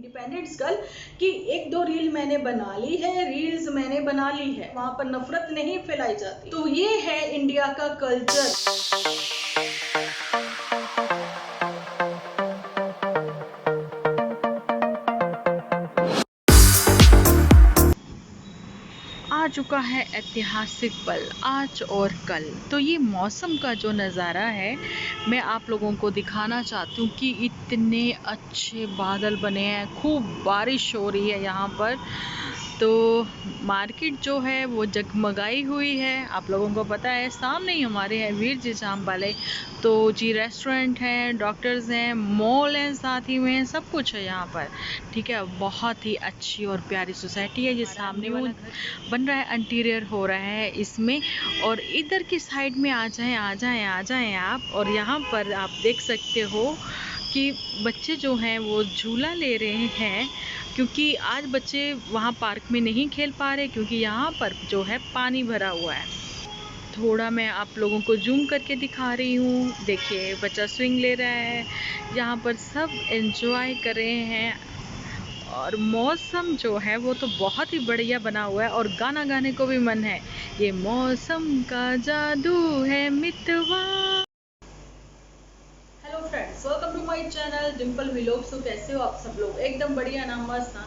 Independence girl कि एक दो रील मैंने बना ली है, रील्स मैंने बना ली है, वहां पर नफरत नहीं फैलाई जाती। तो ये है इंडिया का कल्चर। आ चुका है ऐतिहासिक पल, आज और कल। तो ये मौसम का जो नज़ारा है मैं आप लोगों को दिखाना चाहती हूँ कि इतने अच्छे बादल बने हैं, खूब बारिश हो रही है यहाँ पर। तो मार्केट जो है वो जगमगाई हुई है, आप लोगों को पता है। सामने ही हमारे हैं वीर जी चाम वाले। तो जी रेस्टोरेंट हैं, डॉक्टर्स हैं, मॉल हैं, साथ ही में सब कुछ है यहाँ पर। ठीक है, बहुत ही अच्छी और प्यारी सोसाइटी है। ये सामने वाला घर बन रहा है, इंटीरियर हो रहा है इसमें। और इधर की साइड में आ जाएं आ जाएं आ जाएं आप। और यहाँ पर आप देख सकते हो कि बच्चे जो हैं वो झूला ले रहे हैं, क्योंकि आज बच्चे वहाँ पार्क में नहीं खेल पा रहे, क्योंकि यहाँ पर जो है पानी भरा हुआ है। थोड़ा मैं आप लोगों को जूम करके दिखा रही हूँ। देखिए बच्चा स्विंग ले रहा है, यहाँ पर सब एंजॉय कर रहे हैं। और मौसम जो है वो तो बहुत ही बढ़िया बना हुआ है, और गाना गाने को भी मन है। ये मौसम का जादू है मितवा। Hello friends, welcome to my channel Dimple vlogs. तो कैसे हो आप सब लोग? एकदम बढ़िया ना, मस्त ना,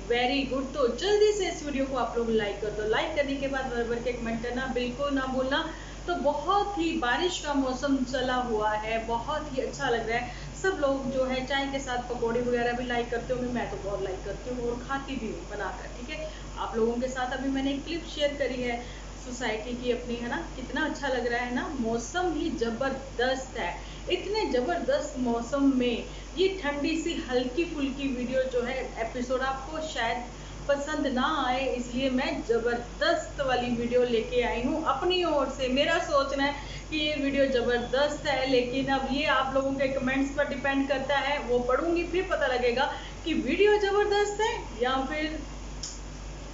वेरी गुड। तो जल्दी से इस वीडियो को आप लोग लाइक कर दो। लाइक करने के बाद भर भर के कमेंट करना बिल्कुल ना भूलना। तो बहुत ही बारिश का मौसम चला हुआ है, बहुत ही अच्छा लग रहा है। सब लोग जो है चाय के साथ पकौड़ी वगैरह भी लाइक करते होंगे, मैं तो बहुत लाइक करती हूँ और खाती भी हूँ बनाकर। ठीक है, आप लोगों के साथ अभी मैंने एक क्लिप शेयर करी है सोसाइटी की अपनी, है ना। कितना अच्छा लग रहा है ना, मौसम ही जबरदस्त है। इतने ज़बरदस्त मौसम में ये ठंडी सी हल्की फुल्की वीडियो जो है एपिसोड आपको शायद पसंद ना आए, इसलिए मैं ज़बरदस्त वाली वीडियो लेके आई हूँ अपनी ओर से। मेरा सोचना है कि ये वीडियो ज़बरदस्त है, लेकिन अब ये आप लोगों के कमेंट्स पर डिपेंड करता है। वो पढ़ूंगी फिर पता लगेगा कि वीडियो ज़बरदस्त है या फिर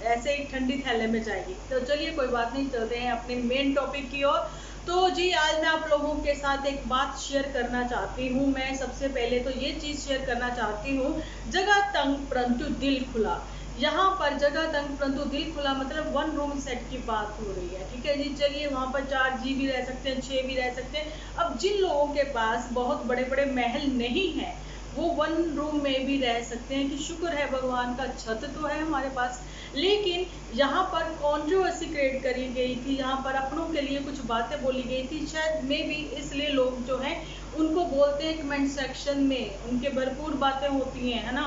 ऐसे ही ठंडी थैले में जाएगी। तो चलिए कोई बात नहीं, चलते हैं अपने मेन टॉपिक की ओर। तो जी आज मैं आप लोगों के साथ एक बात शेयर करना चाहती हूँ। मैं सबसे पहले तो ये चीज़ शेयर करना चाहती हूँ, जगह तंग परंतु दिल खुला। यहाँ पर जगह तंग परंतु दिल खुला मतलब 1 रूम सेट की बात हो रही है। ठीक है जी, चलिए वहाँ पर 4 जी भी रह सकते हैं, 6 भी रह सकते हैं। अब जिन लोगों के पास बहुत बड़े बड़े महल नहीं है वो 1 रूम में भी रह सकते हैं, कि शुक्र है भगवान का, छत तो है हमारे पास। लेकिन यहाँ पर कॉन्ट्रोवर्सी क्रिएट करी गई थी, यहाँ पर अपनों के लिए कुछ बातें बोली गई थी, शायद मे भी इसलिए लोग जो हैं उनको बोलते हैं कमेंट सेक्शन में, उनके भरपूर बातें होती हैं, है ना,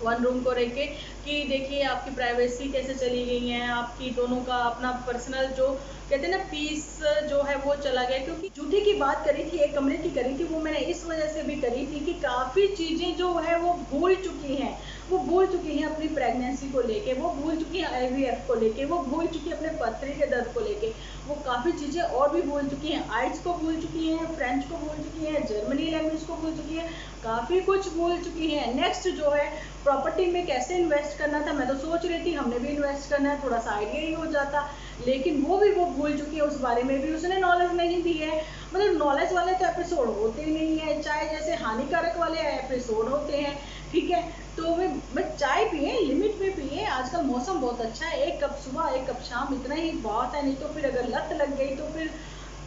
1 रूम को रह के, कि देखिए आपकी प्राइवेसी कैसे चली गई है, आपकी दोनों का अपना पर्सनल जो कहते हैं ना पीस जो है वो चला गया। क्योंकि झूठी की बात करी थी, एक कमरे की करी थी, वो मैंने इस वजह से भी करी थी कि काफ़ी चीज़ें जो है वो भूल चुकी हैं। वो भूल चुकी हैं अपनी प्रेगनेंसी को लेके, वो भूल चुकी हैं आईवीएफ को लेके, वो भूल चुकी है अपने पथरी के दर्द को लेके, वो काफ़ी चीज़ें और भी भूल चुकी हैं। आइट्स को भूल चुकी हैं, फ्रेंच को भूल चुकी हैं, जर्मनी लैंग्वेज को भूल चुकी हैं, काफ़ी कुछ भूल चुकी हैं। नेक्स्ट जो है प्रॉपर्टी में कैसे इन्वेस्ट करना था, मैं तो सोच रही थी हमने भी इन्वेस्ट करना है, थोड़ा सा आइडिया ही हो जाता, लेकिन वो भी वो भूल चुकी है, उस बारे में भी उसने नॉलेज नहीं दी है। मतलब नॉलेज वाले तो एपिसोड होते ही नहीं है, चाहे जैसे हानिकारक वाले एपिसोड होते हैं। ठीक है, तो मैं चाय पिए, लिमिट में पिए। आजकल मौसम बहुत अच्छा है, 1 कप सुबह 1 कप शाम इतना ही बहुत है, नहीं तो फिर अगर लत लग गई तो फिर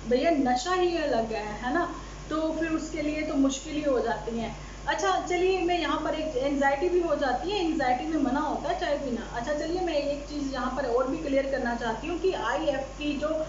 भैया नशा ही लग गया है ना, तो फिर उसके लिए तो मुश्किल ही हो जाती है। अच्छा चलिए, मैं यहाँ पर एक एंजाइटी भी हो जाती है, एंजाइटी में मना होता है चाय पीना। अच्छा चलिए, मैं एक चीज़ यहाँ पर और भी क्लियर करना चाहती हूँ कि आईएफ की जो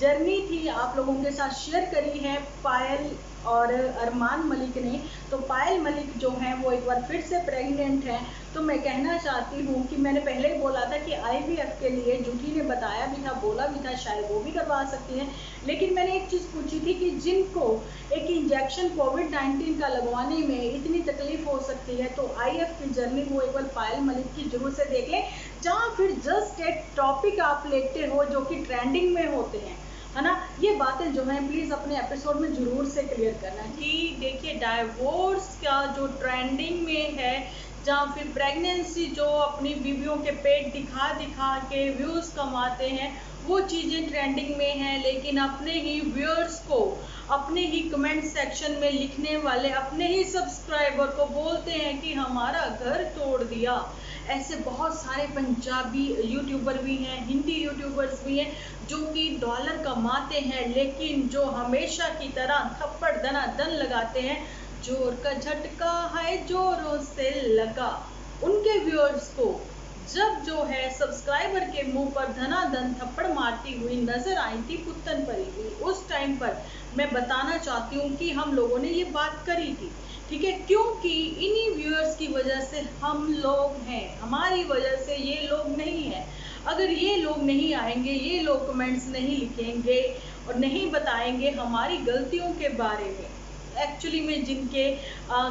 जर्नी थी आप लोगों के साथ शेयर करी है पायल और अरमान मलिक ने। तो पायल मलिक जो हैं वो एक बार फिर से प्रेग्नेंट हैं। तो मैं कहना चाहती हूँ कि मैंने पहले ही बोला था कि आईवीएफ के लिए झूठी ने बताया भी था, बोला भी था, शायद वो भी करवा सकती हैं। लेकिन मैंने एक चीज़ पूछी थी कि जिनको एक इंजेक्शन कोविड-19 का लगवाने में इतनी तकलीफ हो सकती है, तो आईएफ की जर्नी वो एक बार पायल मलिक की जरूर से देख लें, जहाँ फिर जस्ट एक टॉपिक आप लेते हो जो कि ट्रेंडिंग में होते हैं, है ना। ये बातें जो हैं प्लीज़ अपने एपिसोड में ज़रूर से क्लियर करना कि देखिए डाइवोर्स का जो ट्रेंडिंग में है, जहाँ फिर प्रेगनेंसी जो अपनी बीवियों के पेट दिखा दिखा के व्यूज़ कमाते हैं, वो चीज़ें ट्रेंडिंग में हैं। लेकिन अपने ही व्यूअर्स को, अपने ही कमेंट सेक्शन में लिखने वाले अपने ही सब्सक्राइबर को बोलते हैं कि हमारा घर तोड़ दिया। ऐसे बहुत सारे पंजाबी यूट्यूबर भी हैं, हिंदी यूट्यूबर्स भी हैं जो कि डॉलर कमाते हैं, लेकिन जो हमेशा की तरह थप्पड़ दनादन लगाते हैं। जोर का झटका है जोरों से लगा। उनके व्यूअर्स को जब जो है सब्सक्राइबर के मुंह पर धनाधन थप्पड़ मारती हुई नजर आई थी पुत्तन परी भी, उस टाइम पर मैं बताना चाहती हूँ कि हम लोगों ने ये बात करी थी, ठीक है, क्योंकि इन्हीं व्यूअर्स की वजह से हम लोग हैं, हमारी वजह से ये लोग नहीं हैं। अगर ये लोग नहीं आएंगे, ये लोग कमेंट्स नहीं लिखेंगे और नहीं बताएंगे हमारी गलतियों के बारे में, एक्चुअली में जिनके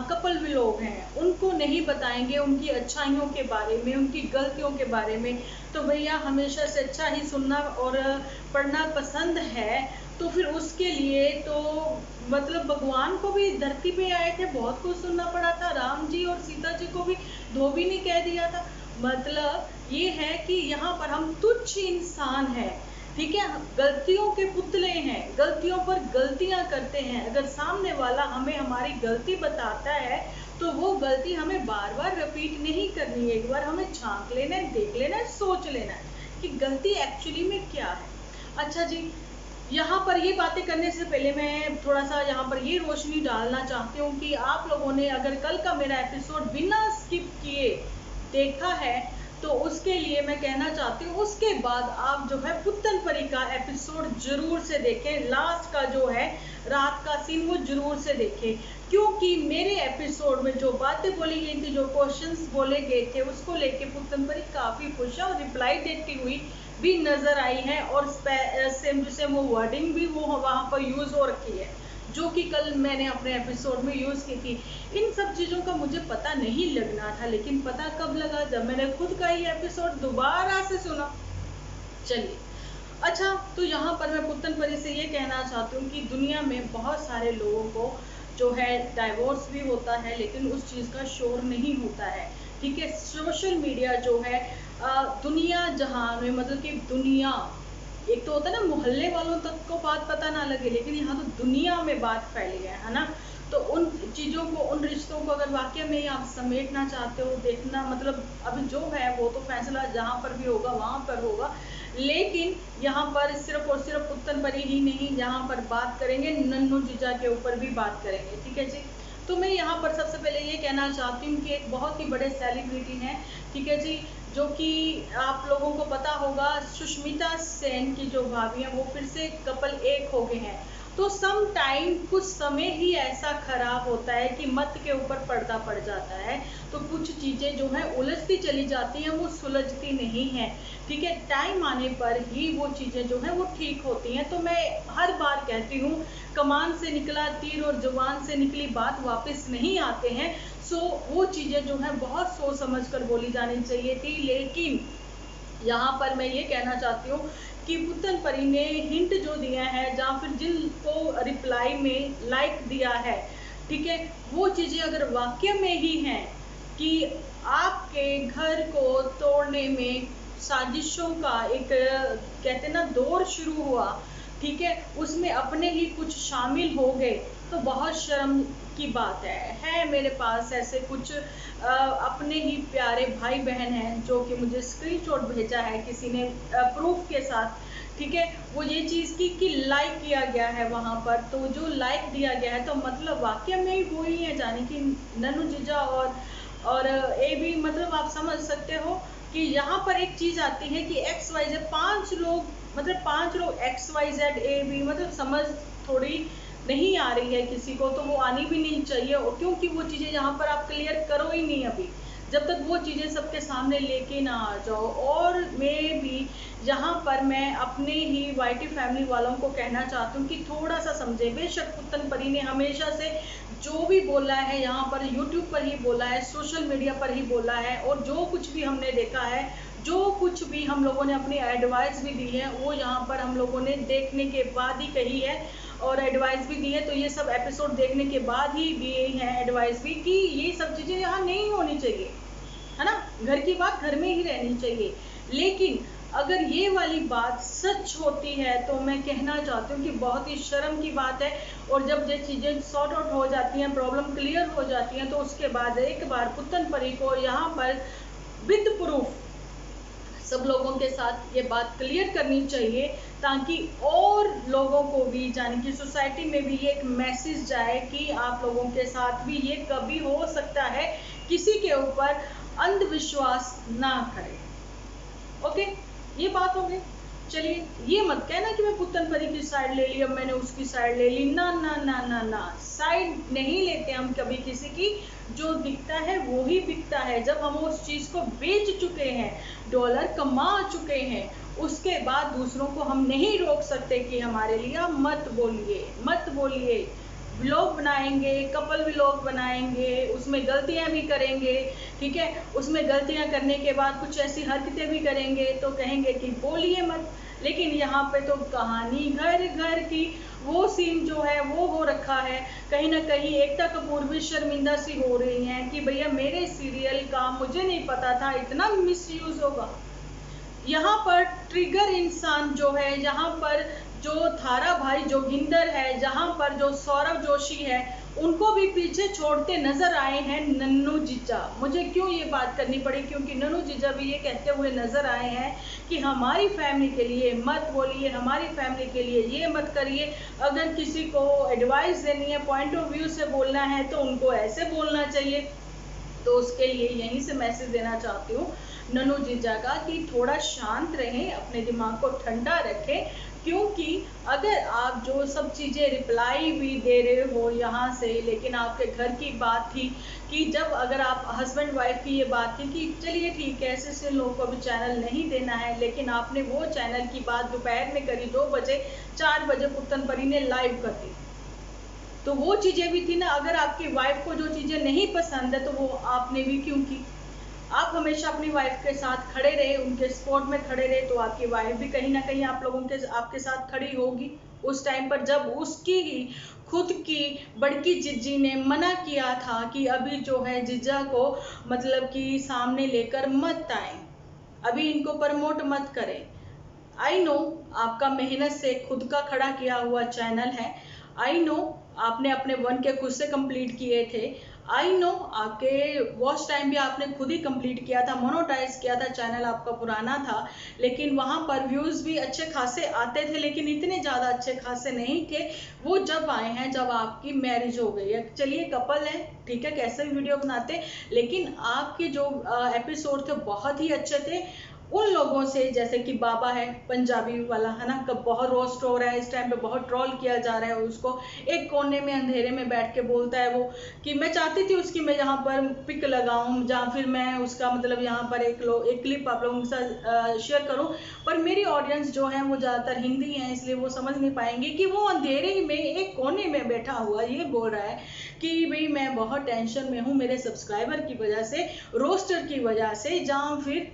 कपल भी लोग हैं उनको नहीं बताएंगे उनकी अच्छाइयों के बारे में, उनकी गलतियों के बारे में, तो भैया हमेशा से अच्छा ही सुनना और पढ़ना पसंद है। तो फिर उसके लिए तो मतलब भगवान को भी धरती पे आए थे, बहुत कुछ सुनना पड़ा था। राम जी और सीता जी को भी धोबी ने कह दिया था। मतलब ये है कि यहाँ पर हम तुच्छ इंसान हैं, ठीक है, गलतियों के पुतले हैं, गलतियों पर गलतियां करते हैं। अगर सामने वाला हमें हमारी गलती बताता है तो वो गलती हमें बार बार रिपीट नहीं करनी है, एक बार हमें झांक लेना है, देख लेना है, सोच लेना है कि गलती एक्चुअली में क्या है। अच्छा जी, यहाँ पर ये बातें करने से पहले मैं थोड़ा सा यहाँ पर ये रोशनी डालना चाहती हूँ कि आप लोगों ने अगर कल का मेरा एपिसोड बिना स्किप किए देखा है तो उसके लिए मैं कहना चाहती हूँ उसके बाद आप जो है पुत्तन परी का एपिसोड जरूर से देखें। लास्ट का जो है रात का सीन वो जरूर से देखें, क्योंकि मेरे एपिसोड में जो बातें बोली गई थी, जो क्वेश्चंस बोले गए थे, उसको लेके पुत्तन परी काफ़ी खुश है और रिप्लाई देती हुई भी नज़र आई है। और सेम टू सेम वो वर्डिंग भी वो वहाँ पर यूज़ हो रखी है जो कि कल मैंने अपने एपिसोड में यूज़ की थी। इन सब चीज़ों का मुझे पता नहीं लगना था, लेकिन पता कब लगा, जब मैंने खुद का ही एपिसोड दोबारा से सुना। चलिए, अच्छा, तो यहाँ पर मैं पुत्तन परी से ये कहना चाहती हूँ कि दुनिया में बहुत सारे लोगों को जो है डाइवोर्स भी होता है, लेकिन उस चीज़ का शोर नहीं होता है, ठीक है। सोशल मीडिया जो है दुनिया जहान में, मतलब कि दुनिया, एक तो होता है ना मोहल्ले वालों तक को बात पता ना लगे, लेकिन यहाँ तो दुनिया में बात फैली है ना। तो उन चीज़ों को, उन रिश्तों को अगर वाकई में ही आप समेटना चाहते हो, देखना, मतलब अभी जो है वो तो फैसला जहाँ पर भी होगा वहाँ पर होगा, लेकिन यहाँ पर सिर्फ और सिर्फ पुत्तन परी ही नहीं, यहाँ पर बात करेंगे नन्नू जीजा के ऊपर भी बात करेंगे, ठीक है जी। तो मैं यहाँ पर सबसे पहले ये कहना चाहती हूँ कि एक बहुत ही बड़े सेलिब्रिटी हैं, ठीक है जी, जो कि आप लोगों को पता होगा, सुष्मिता सेन की जो भाभी हैं वो फिर से कपल एक हो गए हैं। तो सम टाइम, कुछ समय ही ऐसा खराब होता है कि मत के ऊपर पर्दा पड़ जाता है, तो कुछ चीज़ें जो हैं उलझती चली जाती हैं, वो सुलझती नहीं हैं, ठीक है। टाइम आने पर ही वो चीज़ें जो हैं वो ठीक होती हैं। तो मैं हर बार कहती हूँ, कमान से निकला तीर और जुबान से निकली बात वापस नहीं आते हैं। सो वो चीज़ें जो हैं बहुत सोच समझ कर बोली जानी चाहिए थी, लेकिन यहाँ पर मैं ये कहना चाहती हूँ कि पुत्तन परी ने हिंट जो दिया है, जहाँ फिर जिनको रिप्लाई में लाइक दिया है, ठीक है, वो चीज़ें अगर वाक्य में ही हैं कि आपके घर को तोड़ने में साजिशों का एक, कहते ना, दौर शुरू हुआ, ठीक है, उसमें अपने ही कुछ शामिल हो गए, तो बहुत शर्म की बात है। मेरे पास ऐसे कुछ अपने ही प्यारे भाई बहन हैं जो कि मुझे स्क्रीनशॉट भेजा है किसी ने प्रूफ के साथ, ठीक है, वो ये चीज़ की कि लाइक किया गया है वहाँ पर, तो जो लाइक दिया गया है तो मतलब वाकई में ही वो ही है, जाने कि नन्नू जीजा और ए भी, मतलब आप समझ सकते हो कि यहाँ पर एक चीज़ आती है कि XYZ 5 लोग, मतलब 5 लोग XYZ A B, मतलब समझ थोड़ी नहीं आ रही है किसी को, तो वो आनी भी नहीं चाहिए, और क्योंकि वो चीज़ें यहाँ पर आप क्लियर करो ही नहीं अभी, जब तक वो चीज़ें सबके सामने लेके ना आ जाओ। और मैं भी यहाँ पर मैं अपने ही YT फैमिली वालों को कहना चाहती हूँ कि थोड़ा सा समझे। बेशक पुत्तन परी ने हमेशा से जो भी बोला है यहाँ पर यूट्यूब पर ही बोला है, सोशल मीडिया पर ही बोला है, और जो कुछ भी हमने देखा है, जो कुछ भी हम लोगों ने अपनी एडवाइस भी दी है, वो यहाँ पर हम लोगों ने देखने के बाद ही कही है और एडवाइस भी दी है। तो ये सब एपिसोड देखने के बाद ही दिए हैं एडवाइस भी कि ये सब चीज़ें यहाँ नहीं होनी चाहिए, है ना, घर की बात घर में ही रहनी चाहिए। लेकिन अगर ये वाली बात सच होती है तो मैं कहना चाहती हूँ कि बहुत ही शर्म की बात है। और जब ये चीज़ें सॉर्ट आउट हो जाती हैं, प्रॉब्लम क्लियर हो जाती हैं, तो उसके बाद एक बार पुत्तन परी को यहाँ पर विद प्रूफ सब लोगों के साथ ये बात क्लियर करनी चाहिए, ताकि और लोगों को भी, यानी कि सोसाइटी में भी ये एक मैसेज जाए कि आप लोगों के साथ भी ये कभी हो सकता है, किसी के ऊपर अंधविश्वास ना करें। ओके, ये बात हो गई। चलिए, ये मत कहना कि मैं पुत्तन परी की साइड ले ली, अब मैंने उसकी साइड ले ली। ना ना ना ना ना, साइड नहीं लेते हम कभी किसी की। जो दिखता है वो ही बिकता है। जब हम उस चीज को बेच चुके हैं, डॉलर कमा चुके हैं, उसके बाद दूसरों को हम नहीं रोक सकते कि हमारे लिए आप मत बोलिए, मत बोलिए। व्लॉग बनाएंगे, कपल व्लॉग बनाएंगे, उसमें गलतियां भी करेंगे, ठीक है, उसमें गलतियां करने के बाद कुछ ऐसी हरकतें भी करेंगे तो कहेंगे कि बोलिए मत। लेकिन यहाँ पे तो कहानी घर घर की वो सीन जो है वो हो रखा है। कहीं ना कहीं एकता कपूर भी शर्मिंदा सी हो रही हैं कि भैया मेरे सीरियल का मुझे नहीं पता था इतना मिसयूज होगा। यहाँ पर ट्रिगर इंसान जो है, यहाँ पर जो थारा भाई जोगिंदर है, जहाँ पर जो सौरभ जोशी है, उनको भी पीछे छोड़ते नजर आए हैं नन्नू जीजा। मुझे क्यों ये बात करनी पड़ी, क्योंकि नन्नू जीजा भी ये कहते हुए नजर आए हैं कि हमारी फैमिली के लिए मत बोलिए, हमारी फैमिली के लिए ये मत करिए। अगर किसी को एडवाइस देनी है, पॉइंट ऑफ व्यू से बोलना है, तो उनको ऐसे बोलना चाहिए। तो उसके लिए यहीं से मैसेज देना चाहती हूँ नन्नू जीजा का कि थोड़ा शांत रहें, अपने दिमाग को ठंडा रखें। क्योंकि अगर आप जो सब चीज़ें रिप्लाई भी दे रहे हो यहाँ से, लेकिन आपके घर की बात थी कि जब अगर आप हस्बैंड वाइफ की ये बात थी कि चलिए ठीक है, ऐसे लोगों को भी चैनल नहीं देना है, लेकिन आपने वो चैनल की बात दोपहर में करी 2 बजे, 4 बजे पुत्तन परी ने लाइव कर दी। तो वो चीज़ें भी थी ना। अगर आपकी वाइफ को जो चीज़ें नहीं पसंद है तो वो आपने भी क्यों की। आप हमेशा अपनी वाइफ के साथ खड़े रहे, उनके सपोर्ट में खड़े रहे, तो आपकी वाइफ भी कहीं ना कहीं आप लोगों के आपके साथ खड़ी होगी उस टाइम पर, जब उसकी ही खुद की बड़की जिज्जी ने मना किया था कि अभी जो है जीजा को मतलब कि सामने लेकर मत आए, अभी इनको प्रमोट मत करें। आई नो आपका मेहनत से खुद का खड़ा किया हुआ चैनल है। आई नो आपने अपने 1K खुद से कंप्लीट किए थे। आई नो आपके वॉच टाइम भी आपने खुद ही कंप्लीट किया था, मोनोटाइज किया था, चैनल आपका पुराना था, लेकिन वहाँ पर व्यूज़ भी अच्छे खासे आते थे, लेकिन इतने ज़्यादा अच्छे खासे नहीं थे। वो जब आए हैं जब आपकी मैरिज हो गई है। चलिए कपल है, ठीक है, कैसे भी वीडियो बनाते, लेकिन आपके जो एपिसोड थे बहुत ही अच्छे थे। उन लोगों से, जैसे कि बाबा है पंजाबी वाला, है ना, कब बहुत रोस्ट हो रहा है इस टाइम पे, बहुत ट्रोल किया जा रहा है उसको। एक कोने में अंधेरे में बैठ के बोलता है वो कि मैं चाहती थी उसकी मैं यहाँ पर पिक लगाऊं, जहाँ फिर मैं उसका मतलब यहाँ पर एक क्लिप आप लोगों के साथ शेयर करूं, पर मेरी ऑडियंस जो है वो ज़्यादातर हिंदी है, इसलिए वो समझ नहीं पाएंगे कि वो अंधेरे में एक कोने में बैठा हुआ ये बोल रहा है कि भाई मैं बहुत टेंशन में हूँ मेरे सब्सक्राइबर की वजह से, रोस्टर की वजह से, जहाँ फिर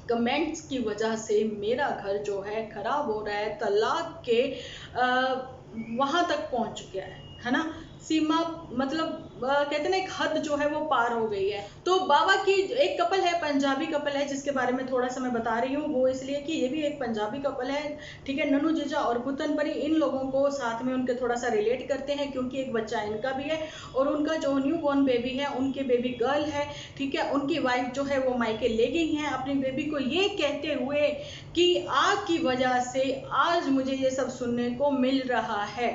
कमेंट्स की वजह से मेरा घर जो है खराब हो रहा है, तलाक के वहां तक पहुंच गया है ना, सीमा, मतलब कहते ना एक हद जो है वो पार हो गई है। तो बाबा की एक कपल है, पंजाबी कपल है, जिसके बारे में थोड़ा सा मैं बता रही हूँ, वो इसलिए कि ये भी एक पंजाबी कपल है, ठीक है। नन्नू जीजा और पुत्तन परी इन लोगों को साथ में उनके थोड़ा सा रिलेट करते हैं, क्योंकि एक बच्चा इनका भी है और उनका जो न्यू बॉर्न बेबी है उनकी बेबी गर्ल है, ठीक है। उनकी वाइफ जो है वो मायके ले गई है अपनी बेबी को, ये कहते हुए कि आपकी वजह से आज मुझे ये सब सुनने को मिल रहा है,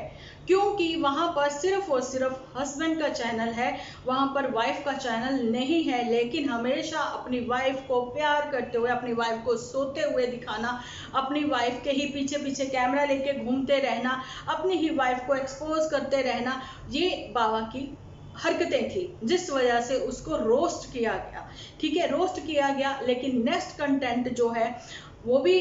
क्योंकि वहां पर सिर्फ और सिर्फ हस्बैंड का चैनल है, वहां पर वाइफ का चैनल नहीं है। लेकिन हमेशा अपनी वाइफ को प्यार करते हुए, अपनी वाइफ को सोते हुए दिखाना, अपनी वाइफ के ही पीछे पीछे कैमरा लेके घूमते रहना, अपनी ही वाइफ को एक्सपोज करते रहना, ये बाबा की हरकतें थी, जिस वजह से उसको रोस्ट किया गया, ठीक है, रोस्ट किया गया। लेकिन नेक्स्ट कंटेंट जो है वो भी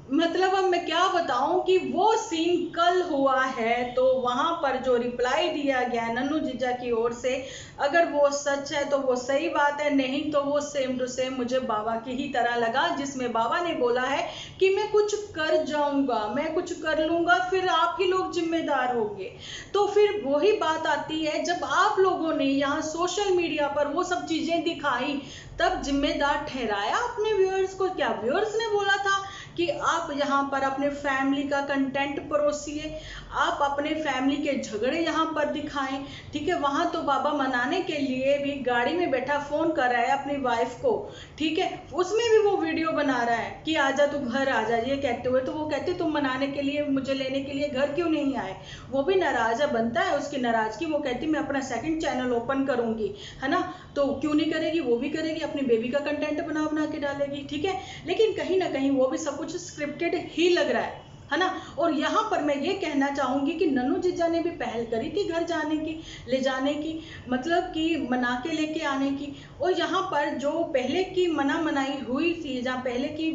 मतलब अब मैं क्या बताऊं कि वो सीन कल हुआ है, तो वहां पर जो रिप्लाई दिया गया है नन्नू जीजा की ओर से, अगर वो सच है तो वो सही बात है, नहीं तो वो सेम टू सेम मुझे बाबा की ही तरह लगा, जिसमें बाबा ने बोला है कि मैं कुछ कर जाऊंगा, मैं कुछ कर लूंगा, फिर आप ही लोग जिम्मेदार होंगे। तो फिर वही बात आती है, जब आप लोगों ने यहाँ सोशल मीडिया पर वो सब चीजें दिखाई, तब जिम्मेदार ठहराया अपने व्यूअर्स को। क्या व्यूअर्स ने बोला था कि आप यहाँ पर अपने फैमिली का कंटेंट परोसिए, आप अपने फैमिली के झगड़े यहाँ पर दिखाएं? ठीक है, वहां तो बाबा मनाने के लिए भी गाड़ी में बैठा फोन कर रहा है अपनी वाइफ को, ठीक है, उसमें भी वो वीडियो बना रहा है कि आजा तू घर आजा, ये कहते हुए। तो वो कहते तुम मनाने के लिए, मुझे लेने के लिए घर क्यों नहीं आए? वो भी नाराज है, बनता है उसकी नाराजगी। वो कहती मैं अपना सेकंड चैनल ओपन करूंगी, है ना, तो क्यों नहीं करेगी, वो भी करेगी, अपनी बेबी का कंटेंट बना बना के डालेगी, ठीक है। लेकिन कहीं ना कहीं वो भी सब कुछ स्क्रिप्टेड ही लग रहा है ना। और यहाँ पर मैं ये कहना चाहूंगी कि नन्नू जीजा ने भी पहल करी थी घर जाने की, ले जाने की, मतलब कि मना के लेके आने की। और यहाँ पर जो पहले की मनाई हुई थी, जहाँ पहले की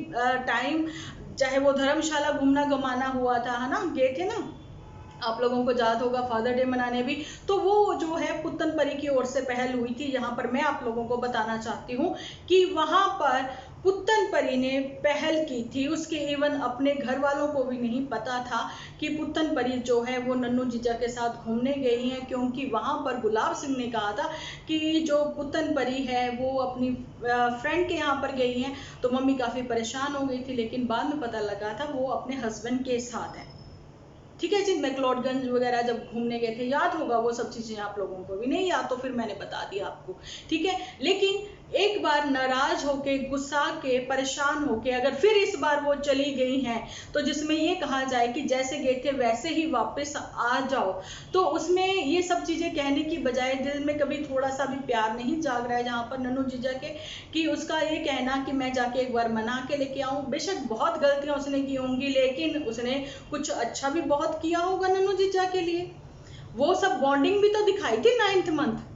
टाइम, चाहे वो धर्मशाला घूमना घुमाना हुआ था, है ना, गए थे ना, आप लोगों को याद होगा, फादर डे मनाने भी, तो वो जो है पुत्तनपरी की ओर से पहल हुई थी। यहाँ पर मैं आप लोगों को बताना चाहती हूँ कि वहां पर पुत्तनपरी ने पहल की थी। उसके इवन अपने घर वालों को भी नहीं पता था कि पुत्तनपरी जो है वो नन्नू जीजा के साथ घूमने गई हैं, क्योंकि वहां पर गुलाब सिंह ने कहा था कि जो पुत्तनपरी है वो अपनी फ्रेंड के यहाँ पर गई हैं। तो मम्मी काफी परेशान हो गई थी, लेकिन बाद में पता लगा था वो अपने हस्बैंड के साथ है, ठीक है जी। मैक्लोडगंज वगैरह जब घूमने गए थे, याद होगा वो सब चीजें आप लोगों को भी, नहीं याद तो फिर मैंने बता दिया आपको, ठीक है। लेकिन एक बार नाराज होके, गुस्सा के, परेशान होके अगर फिर इस बार वो चली गई हैं, तो जिसमें ये कहा जाए कि जैसे गए थे वैसे ही वापस आ जाओ, तो उसमें ये सब चीजें कहने की बजाय दिल में कभी थोड़ा सा भी प्यार नहीं जाग रहा है जहां पर नन्नू जीजा के, कि उसका ये कहना कि मैं जाके एक बार मना के लेके आऊं। बेशक बहुत गलतियां उसने की होंगी, लेकिन उसने कुछ अच्छा भी बहुत किया होगा नन्नू जीजा के लिए। वो सब बॉन्डिंग भी तो दिखाई थी 9th मंथ,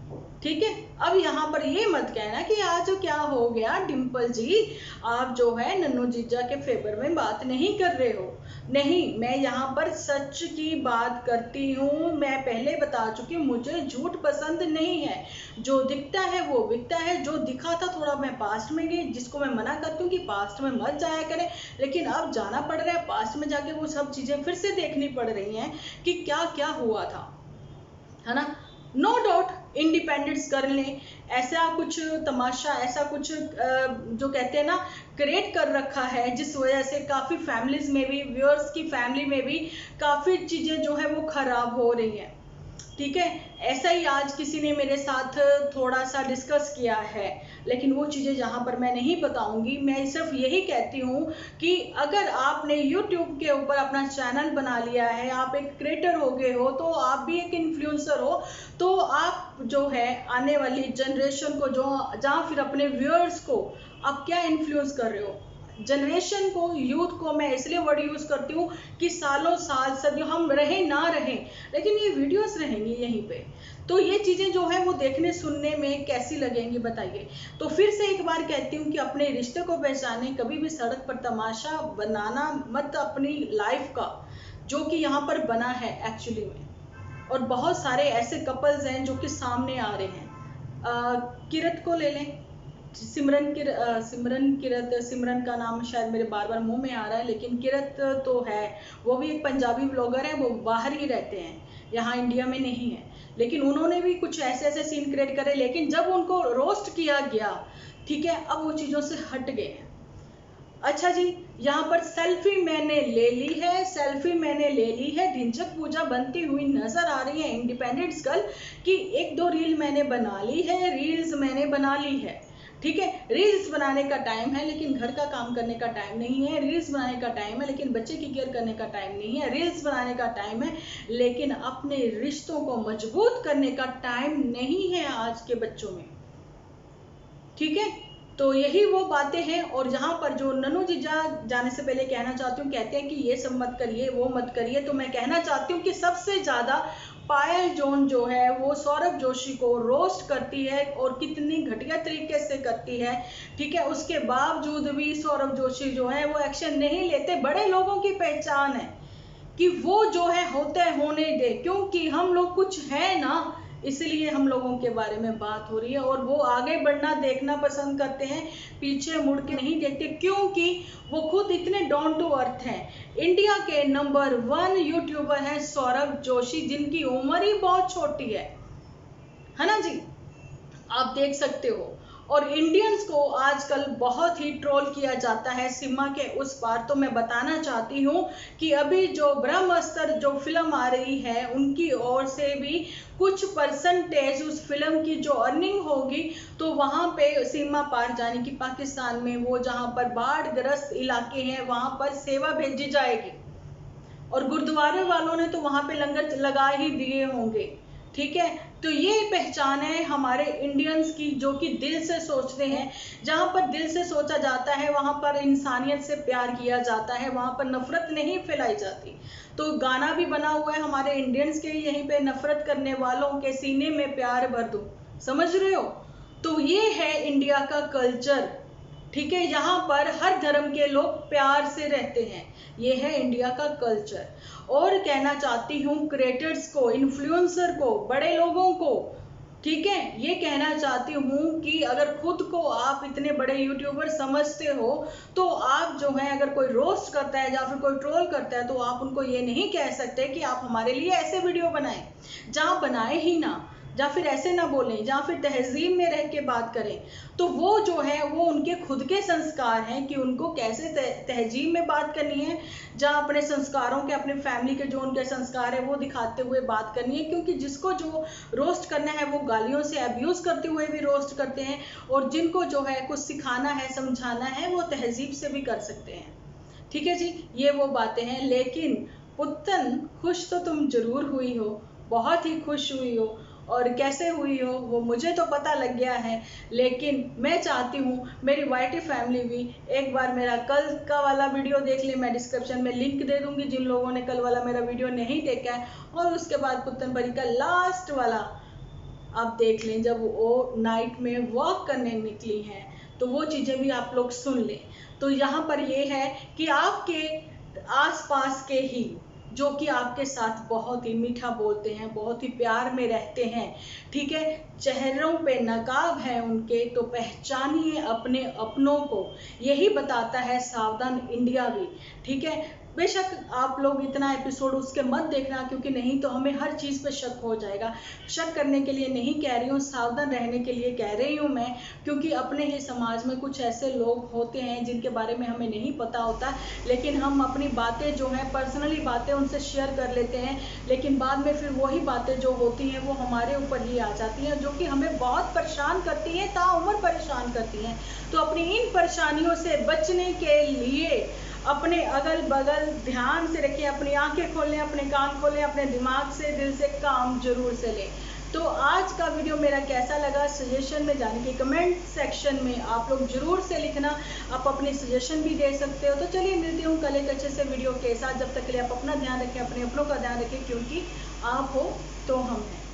ठीक है। अब यहाँ पर ये मत कहना कि आज क्या हो गया डिम्पल जी, आप जो है नन्नू जीजा के फेवर में बात नहीं कर रहे हो। नहीं, मैं यहाँ पर सच की बात करती हूँ। मैं पहले बता चुकी हूँ, मुझे झूठ पसंद नहीं है। जो दिखता है वो बिकता है। जो दिखा था थोड़ा मैं पास्ट में गई, जिसको मैं मना करती हूँ कि पास्ट में मत जाया करें, लेकिन अब जाना पड़ रहा है। पास्ट में जाके वो सब चीजें फिर से देखनी पड़ रही हैं कि क्या क्या हुआ था, है ना। नो डाउट इंडिपेंडेंस कर लें, ऐसा कुछ तमाशा, ऐसा कुछ जो कहते हैं ना, क्रिएट कर रखा है, जिस वजह से काफी फैमिलीज में भी, व्यूअर्स की फैमिली में भी काफी चीजें जो है वो खराब हो रही हैं, ठीक है। ऐसा ही आज किसी ने मेरे साथ थोड़ा सा डिस्कस किया है, लेकिन वो चीजें यहाँ पर मैं नहीं बताऊंगी। मैं सिर्फ यही कहती हूँ कि अगर आपने YouTube के ऊपर अपना चैनल बना लिया है, आप एक क्रिएटर हो गए हो, तो आप भी एक इन्फ्लुएंसर हो, तो आप जो है आने वाली जनरेशन को, जो जहाँ फिर अपने व्यूअर्स को आप क्या इन्फ्लुएंस कर रहे हो, जनरेशन को, यूथ को। मैं इसलिए वर्ड यूज करती हूँ कि सालों साल सदियों हम रहे ना रहे, लेकिन ये वीडियोस रहेंगी यहीं पे, तो ये चीजें जो है वो देखने सुनने में कैसी लगेंगी बताइए। तो फिर से एक बार कहती हूँ कि अपने रिश्ते को पहचाने, कभी भी सड़क पर तमाशा बनाना मत अपनी लाइफ का, जो कि यहाँ पर बना है एक्चुअली में। और बहुत सारे ऐसे कपल्स हैं जो कि सामने आ रहे हैं। किरत को ले लें, सिमरन का नाम शायद मेरे बार बार मुंह में आ रहा है, लेकिन किरत तो है, वो भी एक पंजाबी ब्लॉगर है, वो बाहर ही रहते हैं, यहाँ इंडिया में नहीं है। लेकिन उन्होंने भी कुछ ऐसे ऐसे सीन क्रिएट करे, लेकिन जब उनको रोस्ट किया गया, ठीक है, अब वो चीजों से हट गए हैं। अच्छा जी, यहाँ पर सेल्फी मैंने ले ली है, सेल्फी मैंने ले ली है, ढिंचक पूजा बनती हुई नजर आ रही है इंडिपेंडेंस गर्ल की। एक दो रील मैंने बना ली है, रील्स मैंने बना ली है, ठीक है। रील्स बनाने का टाइम है, लेकिन घर का काम करने का टाइम नहीं है। रील्स बनाने का टाइम है, लेकिन बच्चे की केयर करने का टाइम नहीं है। रील्स बनाने का टाइम है, लेकिन अपने रिश्तों को मजबूत करने का टाइम नहीं है आज के बच्चों में, ठीक है। तो यही वो बातें हैं। और जहां पर जो नन्नू जीजा जाने से पहले कहना चाहती हूँ, कहते हैं कि ये सब मत करिए, वो मत करिए, तो मैं कहना चाहती हूँ कि सबसे ज्यादा पायल जॉन जो है वो सौरभ जोशी को रोस्ट करती है और कितनी घटिया तरीके से करती है, ठीक है। उसके बावजूद भी सौरभ जोशी जो है वो एक्शन नहीं लेते। बड़े लोगों की पहचान है कि वो जो है होते होने दे, क्योंकि हम लोग कुछ है ना, इसलिए हम लोगों के बारे में बात हो रही है। और वो आगे बढ़ना देखना पसंद करते हैं, पीछे मुड़ के नहीं देखते, क्योंकि वो खुद इतने डाउन टू अर्थ हैं। इंडिया के नंबर 1 यूट्यूबर हैं सौरभ जोशी, जिनकी उम्र ही बहुत छोटी है ना जी, आप देख सकते हो। और इंडियंस को आजकल बहुत ही ट्रोल किया जाता है सीमा के उस पार। तो मैं बताना चाहती हूँ कि अभी जो ब्रह्मास्त्र जो फिल्म आ रही है, उनकी ओर से भी कुछ परसेंटेज उस फिल्म की जो अर्निंग होगी, तो वहाँ पे सीमा पार जाने की पाकिस्तान में, वो जहाँ पर बाढ़ ग्रस्त इलाके हैं वहाँ पर सेवा भेजी जाएगी। और गुरुद्वारे वालों ने तो वहाँ पे लंगर लगा ही दिए होंगे, ठीक है। तो ये पहचान है हमारे इंडियंस की, जो कि दिल से सोचते हैं। जहाँ पर दिल से सोचा जाता है वहाँ पर इंसानियत से प्यार किया जाता है, वहाँ पर नफरत नहीं फैलाई जाती। तो गाना भी बना हुआ है हमारे इंडियंस के, यहीं पे नफरत करने वालों के सीने में प्यार भर दूं, समझ रहे हो। तो ये है इंडिया का कल्चर, ठीक है। यहाँ पर हर धर्म के लोग प्यार से रहते हैं, ये है इंडिया का कल्चर। और कहना चाहती हूँ क्रिएटर्स को, इन्फ्लुएंसर को, बड़े लोगों को, ठीक है, ये कहना चाहती हूँ कि अगर खुद को आप इतने बड़े यूट्यूबर समझते हो, तो आप जो है अगर कोई रोस्ट करता है या फिर कोई ट्रोल करता है, तो आप उनको ये नहीं कह सकते कि आप हमारे लिए ऐसे वीडियो बनाएं, जहाँ बनाए ही ना, या फिर ऐसे ना बोलें, या फिर तहजीब में रह के बात करें। तो वो जो है वो उनके खुद के संस्कार हैं कि उनको कैसे तहजीब में बात करनी है, जहाँ अपने संस्कारों के, अपने फैमिली के जो उनके संस्कार है वो दिखाते हुए बात करनी है। क्योंकि जिसको जो रोस्ट करना है वो गालियों से अब्यूज़ करते हुए भी रोस्ट करते हैं, और जिनको जो है कुछ सिखाना है, समझाना है, वो तहजीब से भी कर सकते हैं, ठीक है जी। ये वो बातें हैं। लेकिन पुत्तन खुश तो तुम जरूर हुई हो, बहुत ही खुश हुई हो, और कैसे हुई हो वो मुझे तो पता लग गया है। लेकिन मैं चाहती हूँ मेरी वाईटी फैमिली भी एक बार मेरा कल का वाला वीडियो देख ले। मैं डिस्क्रिप्शन में लिंक दे दूँगी जिन लोगों ने कल वाला मेरा वीडियो नहीं देखा है, और उसके बाद पुत्तन परी का लास्ट वाला आप देख लें, जब वो नाइट में वॉक करने निकली हैं, तो वो चीज़ें भी आप लोग सुन लें। तो यहाँ पर ये है कि आपके आसपास के ही जो कि आपके साथ बहुत ही मीठा बोलते हैं, बहुत ही प्यार में रहते हैं, ठीक है, चेहरों पे नकाब है उनके, तो पहचानिए अपने अपनों को। यही बताता है सावधान इंडिया भी, ठीक है। बेशक आप लोग इतना एपिसोड उसके मत देखना, क्योंकि नहीं तो हमें हर चीज़ पे शक हो जाएगा। शक करने के लिए नहीं कह रही हूँ, सावधान रहने के लिए कह रही हूँ मैं, क्योंकि अपने ही समाज में कुछ ऐसे लोग होते हैं जिनके बारे में हमें नहीं पता होता, लेकिन हम अपनी बातें जो हैं, पर्सनली बातें उनसे शेयर कर लेते हैं, लेकिन बाद में फिर वही बातें जो होती हैं वो हमारे ऊपर ही आ जाती हैं, जो कि हमें बहुत परेशान करती हैं, ताउम्र परेशान करती हैं। तो अपनी इन परेशानियों से बचने के लिए अपने अगल बगल ध्यान से रखें, अपनी आंखें खोलें, अपने कान खोलें, अपने दिमाग से, दिल से काम जरूर से लें। तो आज का वीडियो मेरा कैसा लगा, सजेशन में जाने के कमेंट सेक्शन में आप लोग जरूर से लिखना। आप अपनी सजेशन भी दे सकते हो। तो चलिए मिलती हूँ कल एक अच्छे से वीडियो के साथ। जब तक के लिए आप अपना ध्यान रखें, अपने अपनों का ध्यान रखें, क्योंकि आप हो तो हम हैं।